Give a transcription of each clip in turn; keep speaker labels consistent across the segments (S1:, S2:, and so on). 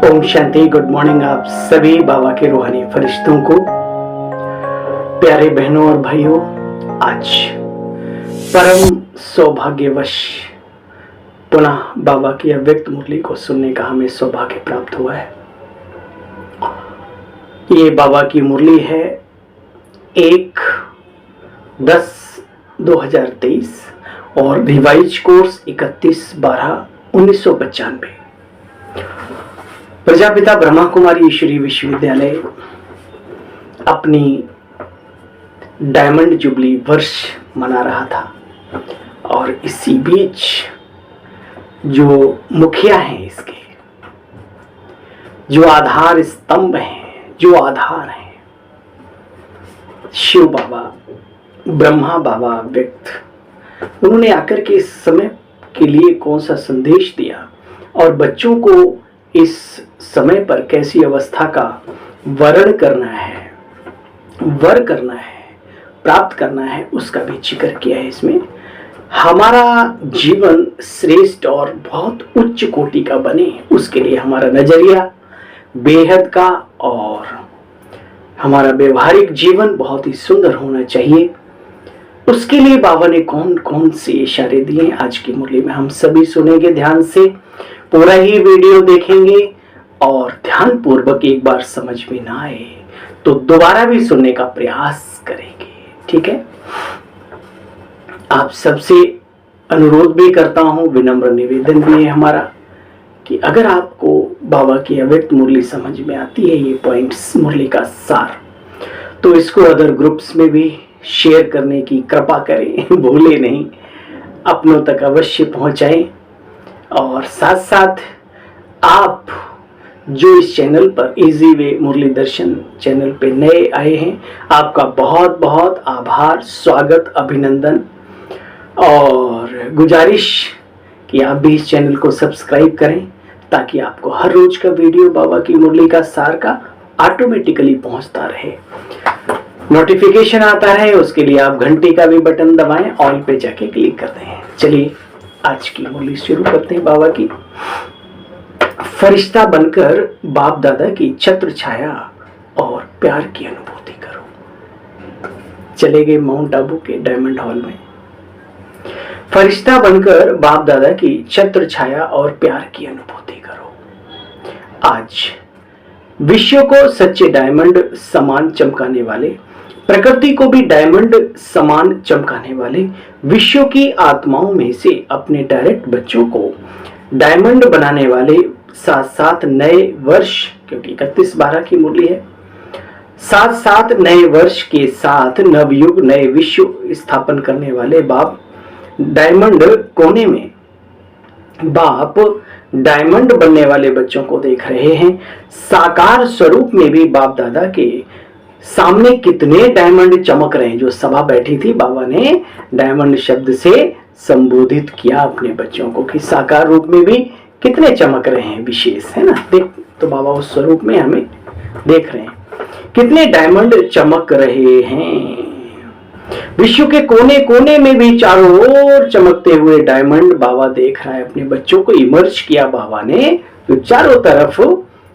S1: Om Shanti. Good morning आप सभी बाबा के रूहानी फरिश्तों को। प्यारे बहनों और भाइयों, आज परम सौभाग्यवश पुनः बाबा की अव्यक्त मुरली को सुनने का हमें सौभाग्य प्राप्त हुआ है। ये बाबा की मुरली है 1/10/2023 और रिवाइज कोर्स 31/12/1995। प्रजापिता ब्रह्मा कुमारी ईश्वरी विश्वविद्यालय अपनी डायमंड जुबली वर्ष मना रहा था और इसी बीच जो मुखिया हैं, इसके जो आधार स्तंभ हैं, जो आधार हैं, शिव बाबा, ब्रह्मा बाबा व्यक्त, उन्होंने आकर के इस समय के लिए कौन सा संदेश दिया और बच्चों को इस समय पर कैसी अवस्था का वर्ण करना है, वर करना है, प्राप्त करना है, उसका भी जिक्र किया है। इसमें हमारा जीवन श्रेष्ठ और बहुत उच्च कोटि का बने, उसके लिए हमारा नजरिया बेहद का और हमारा व्यवहारिक जीवन बहुत ही सुंदर होना चाहिए। उसके लिए बाबा ने कौन कौन से इशारे दिए आज की मुरली में हम सभी सुनेंगे। ध्यान से पूरा ही वीडियो देखेंगे और ध्यान पूर्वक एक बार समझ में ना आए तो दोबारा भी सुनने का प्रयास करेंगे, ठीक है। आप सबसे अनुरोध भी करता हूं, विनम्र निवेदन भी है हमारा कि अगर आपको बाबा की अव्यक्त मुरली समझ में आती है, ये पॉइंट्स मुरली का सार, तो इसको अदर ग्रुप्स में भी शेयर करने की कृपा करें, भूले नहीं, अपनों तक अवश्य पहुंचाएं। और साथ साथ आप जो इस चैनल पर इजी वे मुरली दर्शन चैनल पे नए आए हैं, आपका बहुत बहुत आभार, स्वागत, अभिनंदन और गुजारिश कि आप भी इस चैनल को सब्सक्राइब करें ताकि आपको हर रोज का वीडियो बाबा की मुरली का सार का ऑटोमेटिकली पहुंचता रहे, नोटिफिकेशन आता रहे। उसके लिए आप घंटी का भी बटन दबाएं, ऑल पे जाके क्लिक कर दें। चलिए आज की मुरली शुरू करते हैं। बाबा की फरिश्ता बनकर बाप दादा की छत्र छाया और प्यार की अनुभूति करो। चले गए माउंट आबू के डायमंड हॉल में। फरिश्ता बनकर बाप दादा की छत्र छाया और प्यार की अनुभूति करो। आज विश्व को सच्चे डायमंड समान चमकाने वाले, प्रकृति को भी डायमंड समान चमकाने वाले विश्व की आत्माओं में से अपने डायरेक्ट बच्चों को डायमंड बनाने वाले, साथ साथ नए वर्ष, क्योंकि 31/12 की मुरली है, साथ साथ नए वर्ष के साथ नवयुग नए विश्व स्थापन करने वाले बाप डायमंड कोने में, बाप डायमंड बनने वाले बच्चों को देख रहे हैं। साकार स्वरूप में भी बाप दादा के सामने कितने डायमंड चमक रहे हैं। जो सभा बैठी थी, बाबा ने डायमंड शब्द से संबोधित किया अपने बच्चों को कि साकार रूप में भी कितने चमक रहे हैं, विशेष है ना। देख तो बाबा उस स्वरूप में हमें देख रहे हैं, कितने डायमंड चमक रहे हैं। विश्व के कोने कोने में भी चारों ओर चमकते हुए डायमंड बाबा देख रहा है। अपने बच्चों को इमर्ज किया बाबा ने, तो चारों तरफ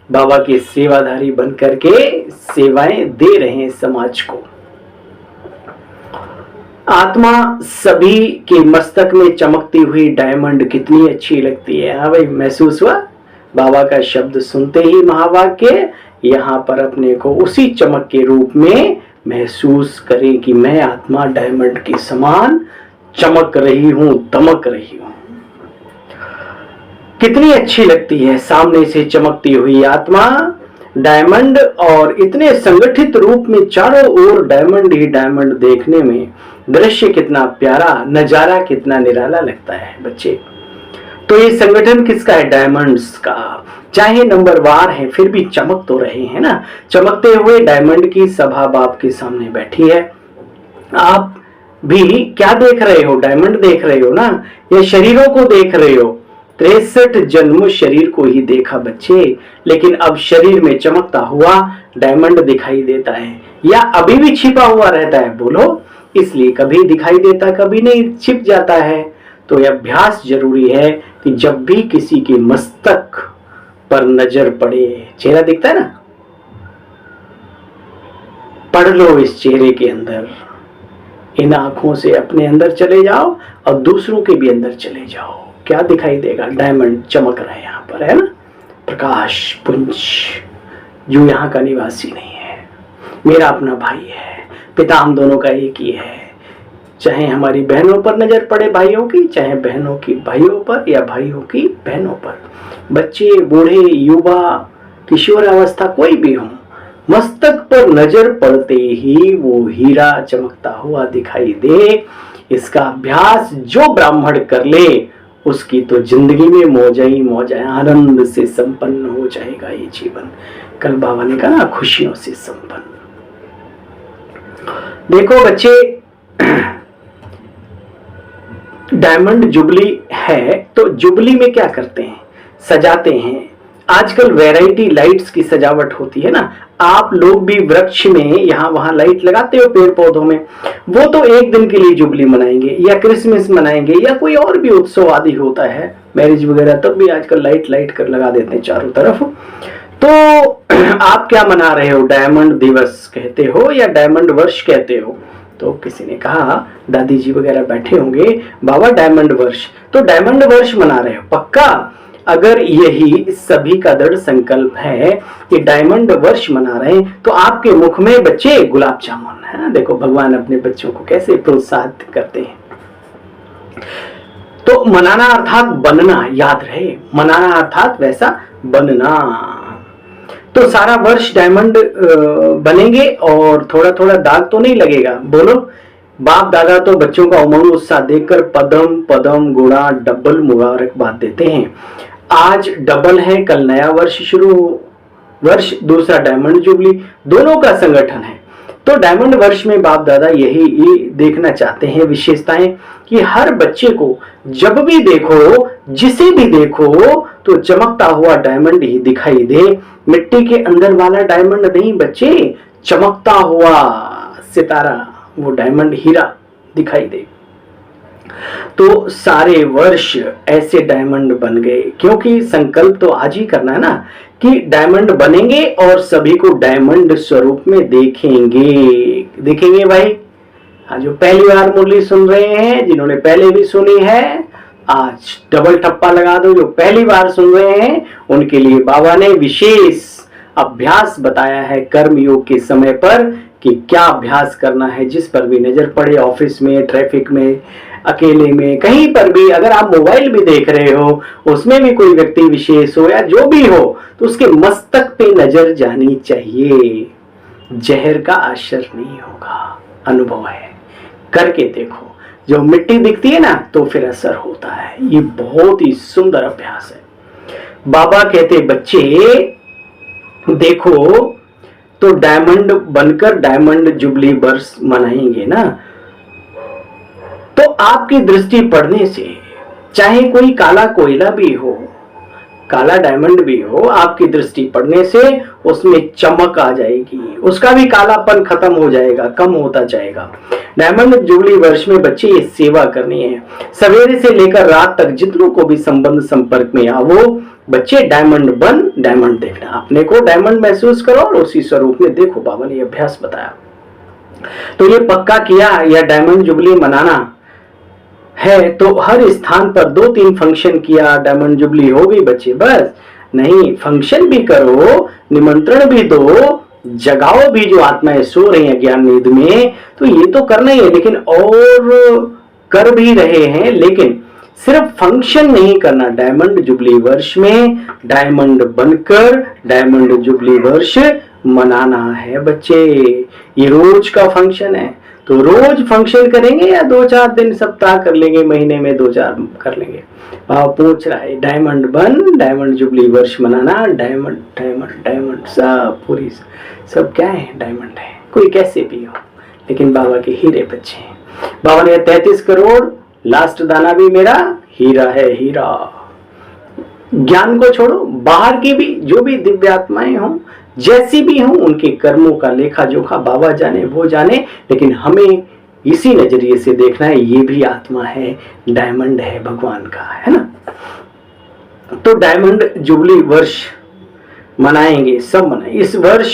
S1: बाबा के सेवाधारी बन करके सेवाएं दे रहे हैं समाज को। आत्मा सभी के मस्तक में चमकती हुई डायमंड कितनी अच्छी लगती है। हाँ भाई, महसूस हुआ बाबा का शब्द सुनते ही महावाक्य, यहाँ पर अपने को उसी चमक के रूप में महसूस करें कि मैं आत्मा डायमंड के समान चमक रही हूं, दमक रही हूं। कितनी अच्छी लगती है सामने से चमकती हुई आत्मा डायमंड, और इतने संगठित रूप में चारों ओर डायमंड ही डायमंड देखने में दृश्य कितना प्यारा, नजारा कितना निराला लगता है बच्चे। तो ये संगठन किसका है? डायमंड्स का। चाहे नंबरवार है फिर भी चमक तो रहे हैं ना। चमकते हुए डायमंड की सभा बाप के सामने बैठी है। आप भी क्या देख रहे हो? डायमंड देख रहे हो ना, या शरीरों को देख रहे हो? 63 जन्म शरीर को ही देखा बच्चे, लेकिन अब शरीर में चमकता हुआ डायमंड दिखाई देता है, या अभी भी छिपा हुआ रहता है? बोलो। इसलिए कभी दिखाई देता, कभी नहीं, छिप जाता है। तो यह अभ्यास जरूरी है कि जब भी किसी के मस्तक पर पर नजर पड़े, चेहरा दिखता है ना, पढ़ लो इस चेहरे के अंदर, इन आंखों से अपने अंदर चले जाओ और दूसरों के भी अंदर चले जाओ। क्या दिखाई देगा? डायमंड चमक रहा है यहाँ पर, है ना, प्रकाश पुंज, जो यहाँ का निवासी नहीं है, मेरा अपना भाई है, पिता हम दोनों का एक ही है। चाहे हमारी बहनों पर नजर पड़े भाइयों की, चाहे बहनों की भाइयों पर या भाइयों की बहनों पर, बच्चे, बूढ़े, युवा, किशोर अवस्था, कोई भी हो, मस्तक पर नजर पड़ते ही वो हीरा चमकता हुआ दिखाई दे। इसका अभ्यास जो ब्राह्मण कर ले उसकी तो जिंदगी में मौजा ही मौजा है, आनंद से संपन्न हो जाएगा ये जीवन। कल बाबा ने कहा ना, खुशियों से संपन्न। देखो बच्चे, डायमंड जुबली है तो जुबली में क्या करते हैं? सजाते हैं। आजकल वैरायटी लाइट्स की सजावट होती है ना, आप लोग भी वृक्ष में यहाँ वहां लाइट लगाते हो, पेड़ पौधों में, वो तो एक दिन के लिए जुबली मनाएंगे या क्रिसमस मनाएंगे या कोई और भी उत्सव आदि होता है, मैरिज वगैरह, तब भी आजकल लाइट कर लगा देते हैं चारों तरफ। तो आप क्या मना रहे हो? डायमंड दिवस कहते हो या डायमंड वर्ष कहते हो? तो किसी ने कहा, दादी जी वगैरह बैठे होंगे, बाबा डायमंड वर्ष, तो डायमंड वर्ष मना रहे हो पक्का? अगर यही सभी का दृढ़ संकल्प है कि डायमंड वर्ष मना रहे हैं, तो आपके मुख में बच्चे गुलाब जामुन है। देखो भगवान अपने बच्चों को कैसे प्रोत्साहित करते हैं। तो मनाना अर्थात बनना, याद रहे, मनाना अर्थात वैसा बनना। तो सारा वर्ष डायमंड बनेंगे और थोड़ा थोड़ा दाग तो नहीं लगेगा। बोलो, बाप दादा तो बच्चों का उमंग उत्साह देखकर पदम पदम गुणा डबल मुबारकबाद देते हैं। आज डबल है, कल नया वर्ष शुरू, वर्ष दूसरा डायमंड जुबली, दोनों का संगठन है। तो डायमंड वर्ष में बाप दादा यही देखना चाहते हैं विशेषताएं, कि हर बच्चे को जब भी देखो, जिसे भी देखो, तो चमकता हुआ डायमंड ही दिखाई दे। मिट्टी के अंदर वाला डायमंड नहीं बच्चे, चमकता हुआ सितारा, वो डायमंड हीरा दिखाई दे। तो सारे वर्ष ऐसे डायमंड बन गए, क्योंकि संकल्प तो आज ही करना है ना कि डायमंड बनेंगे और सभी को डायमंड स्वरूप में देखेंगे भाई। आज जो पहली बार मुरली सुन रहे हैं, जिन्होंने पहले भी सुनी है, आज डबल ठप्पा लगा दो। जो पहली बार सुन रहे हैं उनके लिए बाबा ने विशेष अभ्यास बताया है कर्म योग के समय पर, कि क्या अभ्यास करना है। जिस पर भी नजर पड़े, ऑफिस में, ट्रैफिक में, अकेले में, कहीं पर भी, अगर आप मोबाइल भी देख रहे हो, उसमें भी कोई व्यक्ति विशेष हो या जो भी हो, तो उसके मस्तक पे नजर जानी चाहिए। जहर का असर नहीं होगा, अनुभव है, करके देखो। जो मिट्टी दिखती है ना, तो फिर असर होता है। ये बहुत ही सुंदर अभ्यास है। बाबा कहते, बच्चे देखो, तो डायमंड बनकर डायमंड जुबली वर्ष मनाएंगे ना, तो आपकी दृष्टि पड़ने से, चाहे कोई काला कोयला भी हो, काला डायमंड भी हो, आपकी दृष्टि पड़ने से उसमें चमक आ जाएगी, उसका भी कालापन खत्म हो जाएगा, कम होता जाएगा। डायमंड जुबली वर्ष में बच्चे ये सेवा करनी है। सवेरे से लेकर रात तक जितनों को भी संबंध संपर्क में आओ, बच्चे डायमंड बन, डायमंड देखना, अपने को डायमंड महसूस करो और उसी स्वरूप में देखो। बाबा ने अभ्यास बताया, तो ये पक्का किया। या डायमंड जुबली मनाना है तो हर स्थान पर 2-3 फंक्शन किया, डायमंड जुबली हो गई बच्चे, बस नहीं, फंक्शन भी करो, निमंत्रण भी दो, जगाओ भी जो आत्माएं सो रही हैं ज्ञान नींद में, तो ये तो करना ही है। लेकिन और कर भी रहे हैं, लेकिन सिर्फ फंक्शन नहीं करना। डायमंड जुबली वर्ष में डायमंड बनकर डायमंड जुबली वर्ष मनाना है बच्चे। ये रोज का फंक्शन है, तो रोज फंक्शन करेंगे या 2-4 दिन सप्ताह कर लेंगे, महीने में 2-4 कर लेंगे। पूछ रहा है, डायमंड बन, डायमंड जुबली वर्ष मनाना, डायमंड डायमंड डायमंड, सब पूरी सब क्या है, डायमंड है, कोई कैसे भी हो, लेकिन बाबा के हीरे बच्चे हैं। बाबा ने 33 करोड़, लास्ट दाना भी मेरा हीरा है, हीरा। ज्ञान को छोड़ो, बाहर की भी जो भी दिव्य आत्माएं हों, जैसी भी हों, उनके कर्मों का लेखा जोखा बाबा जाने, वो जाने, लेकिन हमें इसी नजरिए से देखना है, ये भी आत्मा है, डायमंड है भगवान का, है ना। तो डायमंड जुबली वर्ष मनाएंगे, सब मनाएंगे। इस वर्ष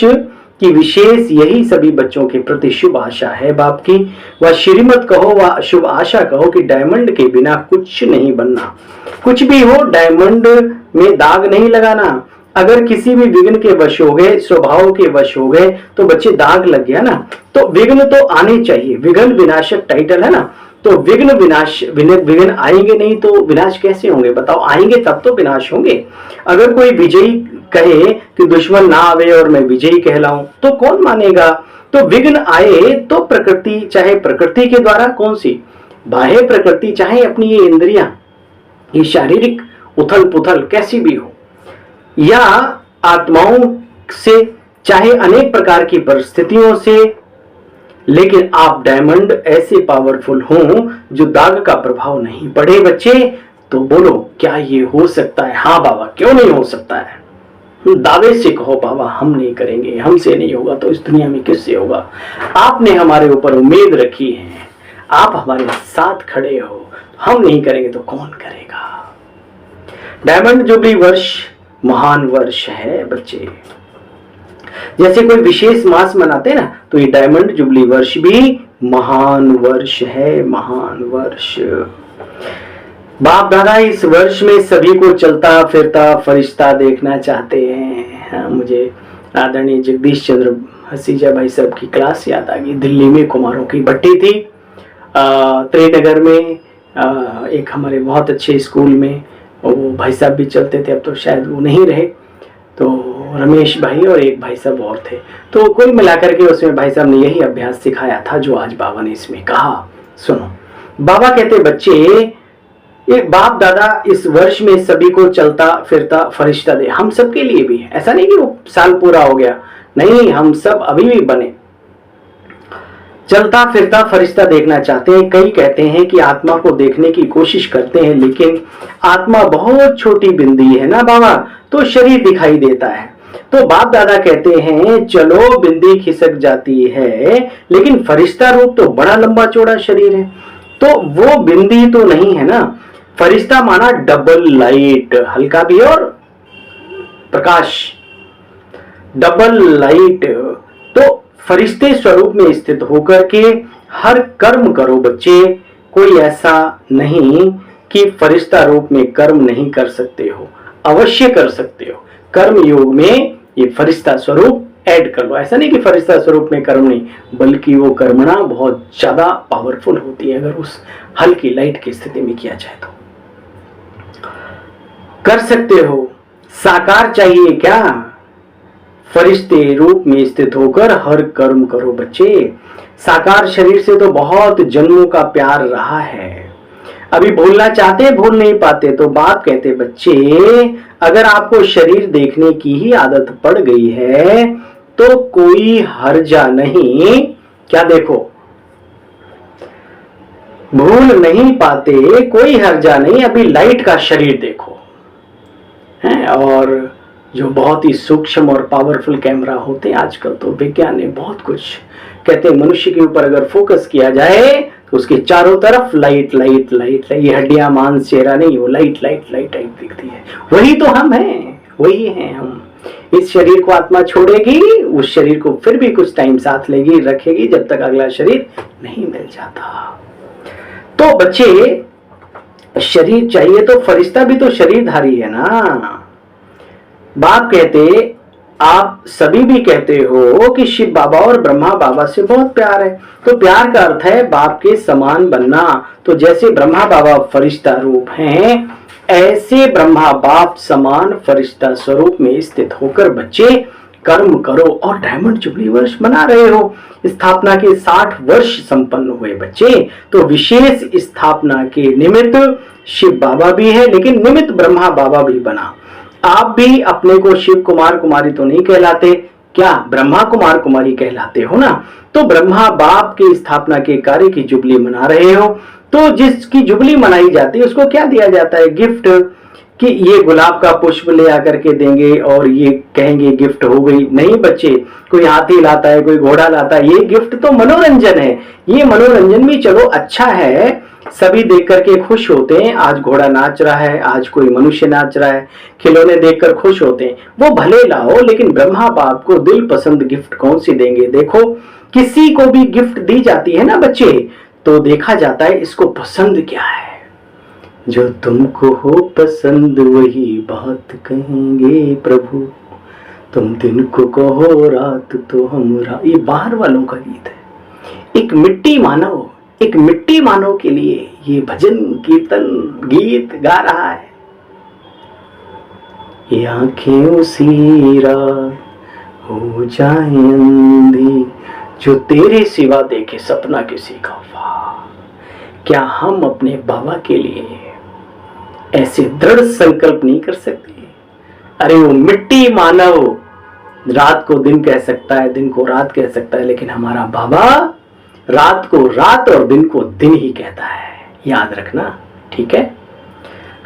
S1: की विशेष यही सभी बच्चों के प्रति शुभ आशा है बाप की। वह श्रीमत कहो व शुभ आशा कहो कि डायमंड के बिना कुछ नहीं बनना। कुछ भी हो, डायमंड में दाग नहीं लगाना। अगर किसी भी विघ्न के वश हो गए, स्वभाव के वश हो गए, तो बच्चे दाग लग गया ना, तो विघ्न तो आने चाहिए। विघ्न विनाशक टाइटल है ना, तो विघ्न विनाश, विघ्न आएंगे नहीं तो विनाश कैसे होंगे बताओ? आएंगे तब तो विनाश होंगे। अगर कोई विजयी कहे कि दुश्मन ना आवे और मैं विजयी कहलाऊं तो कौन मानेगा? तो विघ्न आए तो प्रकृति, चाहे प्रकृति के द्वारा कौन सी बाह्य प्रकृति, चाहे अपनी ये इंद्रियां, ये शारीरिक उथल पुथल कैसी भी हो, या आत्माओं से, चाहे अनेक प्रकार की परिस्थितियों से, लेकिन आप डायमंड ऐसे पावरफुल हों जो दाग का प्रभाव नहीं पड़े बच्चे। तो बोलो क्या ये हो सकता है? हाँ बाबा, क्यों नहीं हो सकता है? दावे से कहो बाबा हम नहीं करेंगे, हमसे नहीं होगा तो इस दुनिया में किससे होगा? आपने हमारे ऊपर उम्मीद रखी है, आप हमारे साथ खड़े हो, हम नहीं करेंगे तो कौन करेगा? डायमंड जुबली वर्ष महान वर्ष है बच्चे। जैसे कोई विशेष मास मनाते हैं ना, तो ये डायमंड जुबली वर्ष भी महान वर्ष है, महान वर्ष। बाप दादा इस वर्ष में सभी को चलता फिरता फरिश्ता देखना चाहते हैं। हाँ, मुझे आदरणीय जगदीश चंद्र हसीजा भाई साहब की क्लास याद आ गई। दिल्ली में कुमारों की भट्टी थी, त्रिनगर में एक हमारे बहुत अच्छे स्कूल में वो भाई साहब भी चलते थे, अब तो शायद वो नहीं रहे। तो रमेश भाई और एक भाई साहब और थे, तो कुल मिलाकर के उसमें भाई साहब ने यही अभ्यास सिखाया था जो आज बाबा ने इसमें कहा। सुनो, बाबा कहते बच्चे, एक बाप दादा इस वर्ष में सभी को चलता फिरता फरिश्ता दे। हम सब के लिए भी है, ऐसा नहीं कि वो साल पूरा हो गया, नहीं, हम सब अभी भी बने चलता फिरता फरिश्ता देखना चाहते हैं। कई कहते हैं कि आत्मा को देखने की कोशिश करते हैं, लेकिन आत्मा बहुत छोटी बिंदी है ना बाबा, तो शरीर दिखाई देता है। तो बाप दादा कहते हैं चलो बिंदी खिसक जाती है, लेकिन फरिश्ता रूप तो बड़ा लंबा चौड़ा शरीर है, तो वो बिंदी तो नहीं है ना। फरिश्ता माना डबल लाइट, हल्का भी और प्रकाश, डबल लाइट। तो फरिश्ते स्वरूप में स्थित होकर के हर कर्म करो बच्चे। कोई ऐसा नहीं कि फरिश्ता रूप में कर्म नहीं कर सकते हो, अवश्य कर सकते हो। कर्म योग में ये फरिश्ता स्वरूप ऐड कर लो। ऐसा नहीं कि फरिश्ता स्वरूप में कर्म नहीं, बल्कि वो कर्मणा बहुत ज्यादा पावरफुल होती है अगर उस हल्की लाइट की स्थिति में किया जाए तो। कर सकते हो। साकार चाहिए क्या? फरिश्ते रूप में स्थित होकर हर कर्म करो बच्चे। साकार शरीर से तो बहुत जन्मों का प्यार रहा है, अभी भूलना चाहते भूल नहीं पाते। तो बाप कहते बच्चे, अगर आपको शरीर देखने की ही आदत पड़ गई है तो कोई हर्जा नहीं। क्या देखो, भूल नहीं पाते, कोई हर्जा नहीं, अभी लाइट का शरीर देखो है। और जो बहुत ही सूक्ष्म और पावरफुल कैमरा होते हैं आजकल, तो विज्ञान ने बहुत कुछ कहते हैं, मनुष्य के ऊपर अगर फोकस किया जाए तो उसके चारों तरफ लाइट लाइट लाइट, ये हड्डियां मांस चेहरा नहीं, वो लाइट लाइट लाइट लाइट दिखती है। वही तो हम हैं, वही हैं हम। इस शरीर को आत्मा छोड़ेगी, उस शरीर को फिर भी कुछ टाइम साथ लेगी, रखेगी, जब तक अगला शरीर नहीं मिल जाता। तो बच्चे, शरीर चाहिए तो फरिश्ता भी तो शरीरधारी है ना। बाप कहते, आप सभी भी कहते हो कि शिव बाबा और ब्रह्मा बाबा से बहुत प्यार है, तो प्यार का अर्थ है बाप के समान बनना। तो जैसे ब्रह्मा बाबा फरिश्ता रूप हैं, ऐसे ब्रह्मा बाप समान फरिश्ता स्वरूप में स्थित होकर बच्चे कर्म करो। और डायमंड जुबली वर्ष मना रहे हो, स्थापना के 60 वर्ष संपन्न हुए बच्चे। तो विशेष स्थापना के निमित्त शिव बाबा भी है, लेकिन निमित्त ब्रह्मा बाबा भी बना। आप भी अपने को शिव कुमार कुमारी तो नहीं कहलाते, क्या ब्रह्मा कुमार कुमारी कहलाते हो ना। तो ब्रह्मा बाप की स्थापना के कार्य की जुबली मना रहे हो, तो जिसकी जुबली मनाई जाती है उसको क्या दिया जाता है? गिफ्ट। कि ये गुलाब का पुष्प ले आकर के देंगे और ये कहेंगे गिफ्ट हो गई। नहीं बच्चे, कोई हाथी लाता है, कोई घोड़ा लाता है, ये गिफ्ट तो मनोरंजन है। ये मनोरंजन भी चलो अच्छा है, सभी देख करके खुश होते हैं। आज घोड़ा नाच रहा है, आज कोई मनुष्य नाच रहा है, खिलौने देखकर खुश होते हैं। वो भले लाओ, लेकिन ब्रह्मा बाप को दिल पसंद गिफ्ट कौन सी देंगे? देखो, किसी को भी गिफ्ट दी जाती है ना बच्चे, तो देखा जाता है इसको पसंद क्या है। जो तुमको हो पसंद वही बात कहेंगे प्रभु, तुम दिन को कहो रात तो हम ये बाहर वालों का गीत है। एक मिट्टी मानव के लिए ये भजन कीर्तन गीत गा रहा है। ये आंखें उसी रात हो जाए अंधी, जो तेरे सिवा देखे सपना किसी का। वाह, क्या हम अपने बाबा के लिए ऐसे दृढ़ संकल्प नहीं कर सकते? अरे वो मिट्टी मानव रात को दिन कह सकता है, दिन को रात कह सकता है, लेकिन हमारा बाबा रात को रात और दिन को दिन ही कहता है। याद रखना, ठीक है?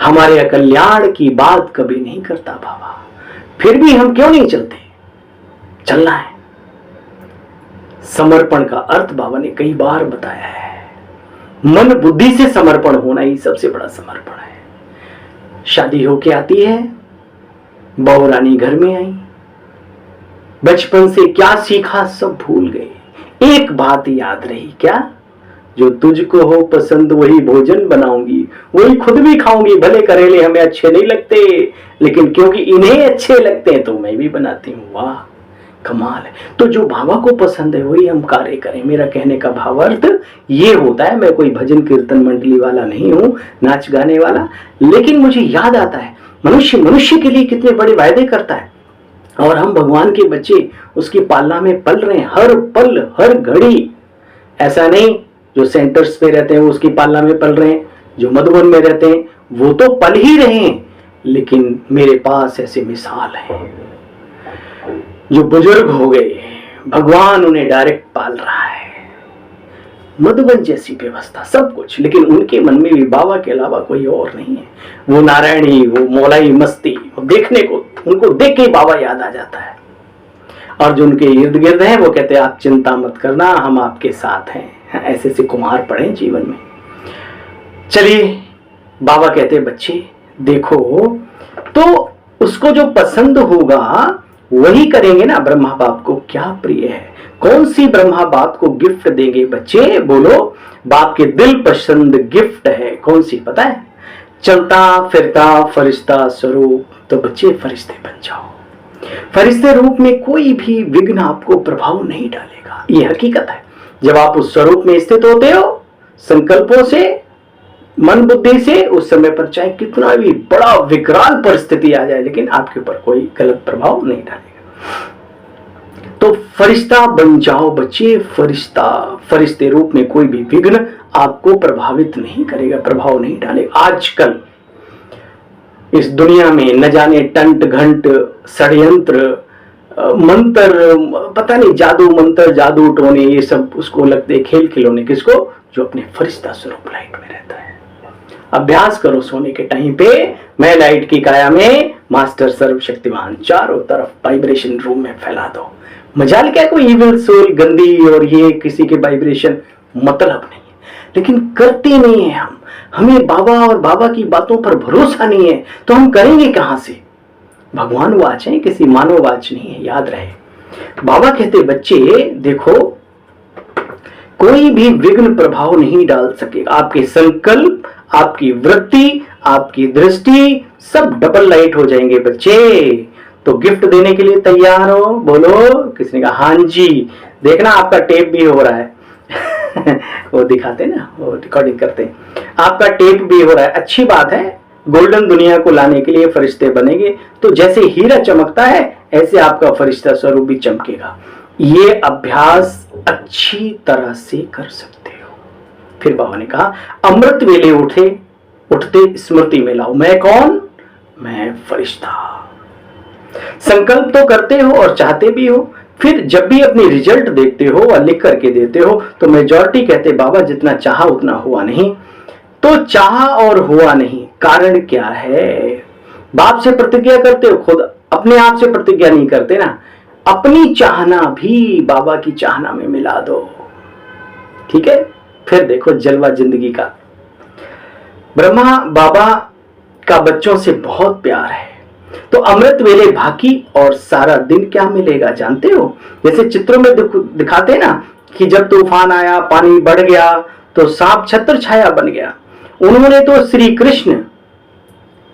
S1: हमारे कल्याण की बात कभी नहीं करता बाबा, फिर भी हम क्यों नहीं चलते? चलना है। समर्पण का अर्थ बाबा ने कई बार बताया है। मन बुद्धि से समर्पण होना ही सबसे बड़ा समर्पण है। शादी होके आती है, बहू रानी घर में आई, बचपन से क्या सीखा सब भूल गए। एक बात याद रही, क्या? जो तुझको हो पसंद वही भोजन बनाऊंगी, वही खुद भी खाऊंगी। भले करेले हमें अच्छे नहीं लगते, लेकिन क्योंकि इन्हें अच्छे लगते हैं तो मैं भी बनाती हूँ। वाह, कमाल है। तो जो बाबा को पसंद है वही हम कार्य करें। मेरा कहने का भावार्थ ये होता है। मैं कोई भजन कीर्तन मंडली वाला नहीं हूँ, नाच गाने वाला, लेकिन मुझे याद आता है मनुष्य के लिए कितने बड़े वायदे करता है, और हम भगवान के बच्चे उसकी पालना में पल रहे हैं हर पल हर घड़ी। ऐसा नहीं जो सेंटर्स पे रहते हैं वो उसकी पालना में पल रहे हैं, जो मधुबन में रहते हैं वो तो पल ही रहे हैं, लेकिन मेरे पास ऐसे मिसाल हैं जो बुजुर्ग हो गए, भगवान उन्हें डायरेक्ट पाल रहा है। मधुबन जैसी व्यवस्था सब कुछ, लेकिन उनके मन में भी बाबा के अलावा कोई और नहीं है। वो नारायणी, वो मौलाई मस्ती, वो देखने को, उनको देख के बाबा याद आ जाता है। और जो उनके इर्द गिर्द है वो कहते हैं आप चिंता मत करना, हम आपके साथ हैं। ऐसे से कुमार पड़े जीवन में। चलिए, बाबा कहते हैं बच्चे देखो, तो उसको जो पसंद होगा वही करेंगे ना। ब्रह्मा बाप को क्या प्रिय है, कौन सी ब्रह्मा बाप को गिफ्ट देंगे? बच्चे बोलो, बाप के दिल पसंद गिफ्ट है कौन सी पता है? चलता फिरता फरिश्ता स्वरूप। तो बच्चे फरिश्ते बन जाओ। फरिश्ते रूप में कोई भी विघ्न आपको प्रभाव नहीं डालेगा, ये हकीकत है। जब आप उस स्वरूप में स्थित होते हो संकल्पों से, मन बुद्धि से, उस समय पर चाहे कितना भी बड़ा विकराल परिस्थिति आ जाए, लेकिन आपके ऊपर कोई गलत प्रभाव नहीं डालेगा। तो फरिश्ता बन जाओ बच्चे, फरिश्ते रूप में कोई भी विघ्न आपको प्रभावित नहीं करेगा, प्रभाव नहीं डालेगा। आजकल इस दुनिया में न जाने टंट घंट षड्यंत्र मंत्र, पता नहीं जादू मंत्र जादू टोने, ये सब उसको लगते खेल खिलौने। किसको? जो अपने फरिश्ता स्वरूप लाइट में रहता है। अभ्यास करो सोने के टाइम पे, मैं लाइट की काया में मास्टर सर्वशक्तिमान, चारों तरफ वाइब्रेशन रूम में फैला दो। मजाल क्या कोई इविल सोल गंदी और ये किसी के वाइब्रेशन, मतलब नहीं है, लेकिन करते नहीं है हम। हमें बाबा और बाबा की बातों पर भरोसा नहीं है, तो हम करेंगे कहां से? भगवान वाच है, किसी मानव वाच नहीं है, याद रहे। बाबा कहते बच्चे देखो, कोई भी विघ्न प्रभाव नहीं डाल सकेगा। आपके संकल्प, आपकी वृत्ति, आपकी दृष्टि सब डबल लाइट हो जाएंगे बच्चे। तो गिफ्ट देने के लिए तैयार हो? बोलो। किसने कहा हाँ जी? देखना आपका टेप भी हो रहा है वो दिखाते ना, वो रिकॉर्डिंग करते हैं, आपका टेप भी हो रहा है। अच्छी बात है, गोल्डन दुनिया को लाने के लिए फरिश्ते बनेंगे। तो जैसे हीरा चमकता है ऐसे आपका फरिश्ता स्वरूप भी चमकेगा। ये अभ्यास अच्छी तरह से कर सकते हो। फिर बाबा ने कहा अमृत वेले उठते स्मृति में लाओ, मैं कौन? मैं फरिश्ता। संकल्प तो करते हो और चाहते भी हो, फिर जब भी अपनी रिजल्ट देखते हो और लिख करके देते हो तो मेजॉरिटी कहते बाबा जितना चाहा उतना हुआ नहीं। तो चाहा और हुआ नहीं, कारण क्या है? बाप से प्रतिज्ञा करते हो, खुद अपने आप से प्रतिज्ञा नहीं करते ना। अपनी चाहना भी बाबा की चाहना में मिला दो, ठीक है? फिर देखो जलवा जिंदगी का। ब्रह्मा बाबा का बच्चों से बहुत प्यार है, तो अमृत वेले भाकी और सारा दिन क्या मिलेगा जानते हो? जैसे चित्रों में दिखाते ना कि जब तूफान आया, पानी बढ़ गया, तो सांप छत्र छाया बन गया। उन्होंने तो श्री कृष्ण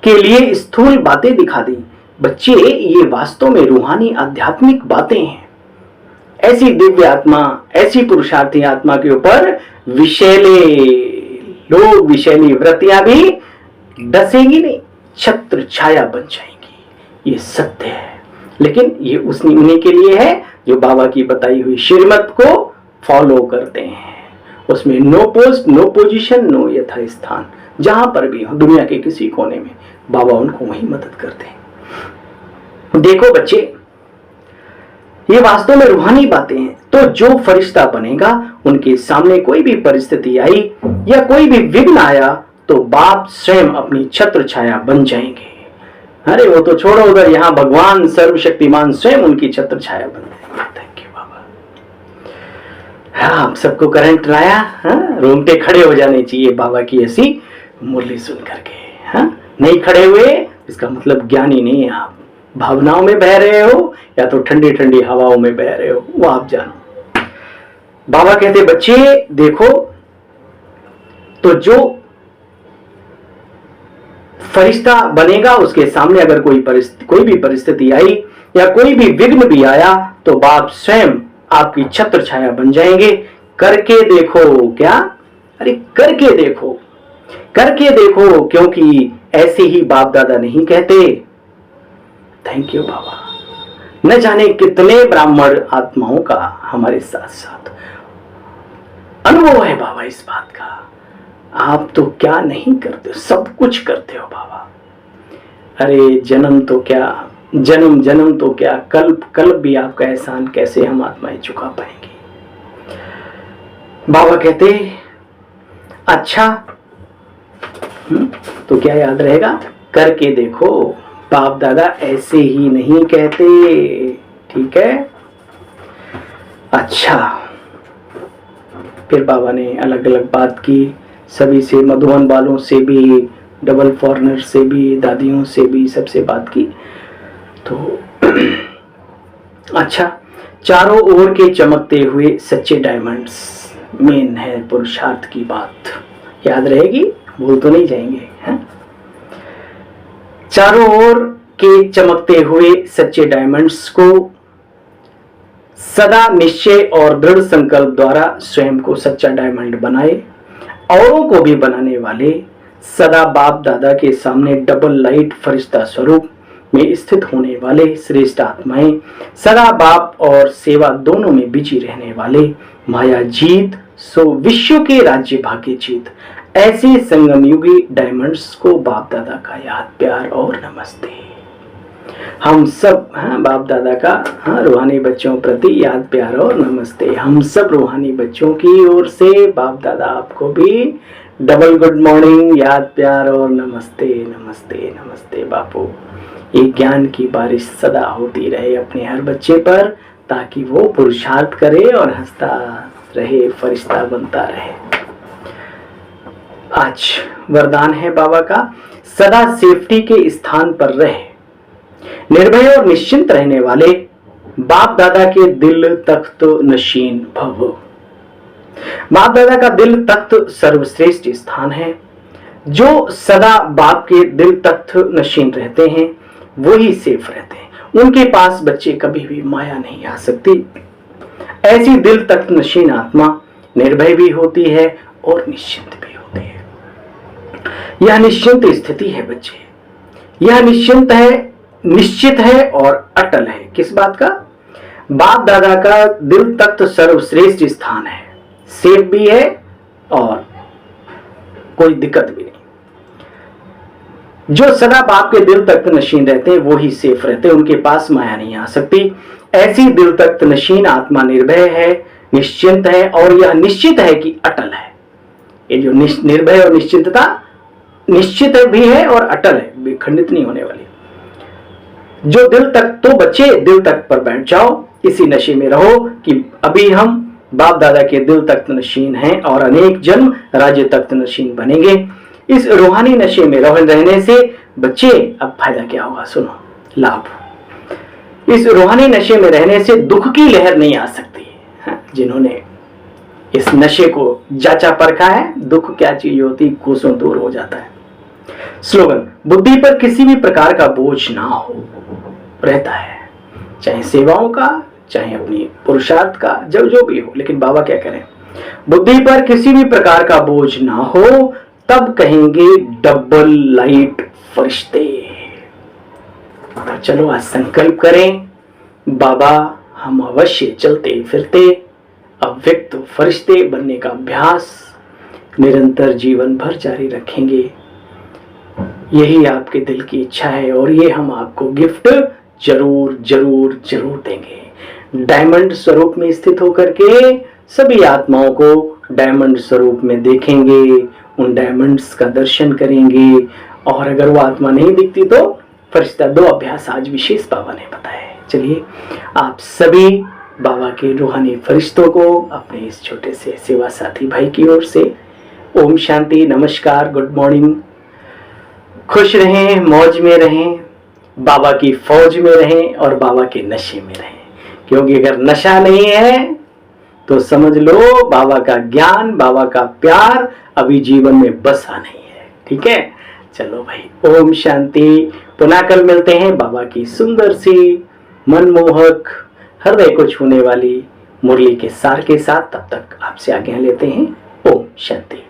S1: के लिए स्थूल बातें दिखा दी। बच्चे, ये वास्तव में रूहानी आध्यात्मिक बातें हैं। ऐसी दिव्य आत्मा, ऐसी पुरुषार्थी आत्मा के ऊपर विषैले लोग, विषैली वृत्तियां भी डसेंगी नहीं, छत्र छाया बन जाएंगी। ये सत्य है, लेकिन ये उन्हीं के लिए है जो बाबा की बताई हुई श्रीमत को फॉलो करते हैं। उसमें no post, no position, no यथा स्थान। जहां पर भी हो दुनिया के किसी कोने में, बाबा उनको वहीं मदद करते हैं। देखो बच्चे, ये वास्तव में रूहानी बातें हैं। तो जो फरिश्ता बनेगा, उनके सामने कोई भी परिस्थिति आई या कोई भी विघ्न आया, तो बाप स्वयं अपनी छत्र छाया बन जाएंगे। अरे वो तो छोड़ो उधर, यहां भगवान सर्वशक्तिमान स्वयं उनकी छत्र छाया बन जाएंगे। थैंक यू बाबा। हाँ, आप सबको करंट लाया, रोंगटे खड़े हो जाने चाहिए बाबा की ऐसी मुरली सुन करके। हाँ, नहीं खड़े हुए इसका मतलब ज्ञानी नहीं है आप। भावनाओं में बह रहे हो या तो ठंडी ठंडी हवाओं में बह रहे हो, वो आप जानो। बाबा कहते बच्चे देखो, तो जो फरिश्ता बनेगा, उसके सामने अगर कोई भी परिस्थिति आई या कोई भी विघ्न भी आया, तो बाप स्वयं आपकी छत्र छाया बन जाएंगे। करके देखो। क्या? अरे करके देखो, करके देखो, क्योंकि ऐसे ही बाप दादा नहीं कहते। थैंक यू बाबा। न जाने कितने ब्राह्मण आत्माओं का हमारे साथ साथ अनुभव है बाबा इस बात का। आप तो क्या नहीं करते, सब कुछ करते हो बाबा। अरे जन्म तो क्या, जन्म जन्म तो क्या, कल्प कल्प भी आपका एहसान कैसे हम आत्माएं चुका पाएंगे। बाबा कहते अच्छा, तो क्या याद रहेगा? करके देखो। बाप दादा ऐसे ही नहीं कहते, ठीक है? अच्छा, फिर बाबा ने अलग अलग बात की सभी से, मधुबन वालों से भी, डबल फॉरनर से भी, दादियों से भी, सबसे बात की। तो अच्छा, चारों ओर के चमकते हुए सच्चे डायमंड्स मेन है पुरुषार्थ की बात, याद रहेगी, भूल तो नहीं जाएंगे, हैं? चारों ओर के चमकते हुए सच्चे डायमंड्स को सदा निश्चय और दृढ़ संकल्प द्वारा स्वयं को सच्चा डायमंड बनाए, औरों को भी बनाने वाले, सदा बाप दादा के सामने डबल लाइट फरिश्ता स्वरूप में स्थित होने वाले श्रेष्ठ आत्माएं, सदा बाप और सेवा दोनों में बिजी रहने वाले, माया जीत सो विश्व के राज्य भाग्य जीत, ऐसे संगम युगी डायमंड्स को बाप दादा का याद प्यार और नमस्ते। हम सब बाप दादा का रूहानी बच्चों प्रति याद प्यार और नमस्ते। हम सब रूहानी बच्चों की ओर से बाप दादा आपको भी डबल गुड मॉर्निंग, याद प्यार और नमस्ते नमस्ते नमस्ते। बापू, ये ज्ञान की बारिश सदा होती रहे अपने हर बच्चे पर, ताकि वो पुरुषार्थ करे और हंसता रहे, फरिश्ता बनता रहे। आज वरदान है बाबा का, सदा सेफ्टी के स्थान पर रहे, निर्भय और निश्चिंत रहने वाले, बाप दादा के दिल तख्त नशीन भव। बाप दादा का दिल तख्त सर्वश्रेष्ठ स्थान है। जो सदा बाप के दिल तख्त नशीन रहते हैं, वो ही सेफ रहते हैं। उनके पास बच्चे कभी भी माया नहीं आ सकती। ऐसी दिल तख्त नशीन आत्मा निर्भय भी होती है और निश्चिंत भी होती है। यह निश्चिंत स्थिति है बच्चे, यह निश्चिंत है, निश्चित है और अटल है। किस बात का? बाप दादा का दिल तख्त सर्वश्रेष्ठ स्थान है, सेफ भी है और कोई दिक्कत भी नहीं। जो सदा बाप के दिल तख्त नशीन रहते हैं, वो ही सेफ रहते हैं, उनके पास माया नहीं आ सकती। ऐसी दिल तख्त नशीन आत्मा निर्भय है, निश्चिंत है और यह निश्चित है कि अटल है। ये जो निर्भय और निश्चिंतता, निश्चित भी है और अटल है, खंडित नहीं होने वाली। जो दिल तक, तो बच्चे दिल तक पर बैठ जाओ, इसी नशे में रहो कि अभी हम बाप दादा के दिल तख्त नशीन हैं और अनेक जन्म राज्य तख्त नशीन बनेंगे। इस रूहानी नशे में रहने से बच्चे, अब फायदा क्या होगा सुनो, लाभ। इस रूहानी नशे में रहने से दुख की लहर नहीं आ सकती। जिन्होंने इस नशे को जांचा परखा है, दुख क्या चीज होती, कोसों दूर हो जाता है। स्लोगन, बुद्धि पर किसी भी प्रकार का बोझ ना हो रहता है, चाहे सेवाओं का, चाहे अपनी पुरुषार्थ का, जो भी हो, लेकिन बाबा क्या करें, बुद्धि पर किसी भी प्रकार का बोझ ना हो, तब कहेंगे डबल लाइट फरिश्ते। तो चलो आज संकल्प करें, बाबा हम अवश्य चलते फिरते अव्यक्त फरिश्ते बनने का अभ्यास निरंतर जीवन भर जारी रखेंगे। यही आपके दिल की इच्छा है और ये हम आपको गिफ्ट जरूर जरूर जरूर देंगे। डायमंड स्वरूप में स्थित होकर के सभी आत्माओं को डायमंड स्वरूप में देखेंगे, उन डायमंड्स का दर्शन करेंगे, और अगर वो आत्मा नहीं दिखती तो फरिश्ता। 2 अभ्यास आज विशेष बाबा ने बताए। चलिए आप सभी बाबा के रूहानी फरिश्तों को अपने इस छोटे से सेवा साथी भाई की ओर से ओम शांति, नमस्कार, गुड मॉर्निंग। खुश रहें, मौज में रहें, बाबा की फौज में रहें और बाबा के नशे में रहें। क्योंकि अगर नशा नहीं है तो समझ लो बाबा का ज्ञान, बाबा का प्यार अभी जीवन में बसा नहीं है। ठीक है, चलो भाई, ओम शांति। पुनः कल मिलते हैं बाबा की सुंदर सी, मनमोहक, हृदय को छूने वाली मुरली के सार के साथ। तब तक आपसे आज्ञा लेते हैं। ओम शांति।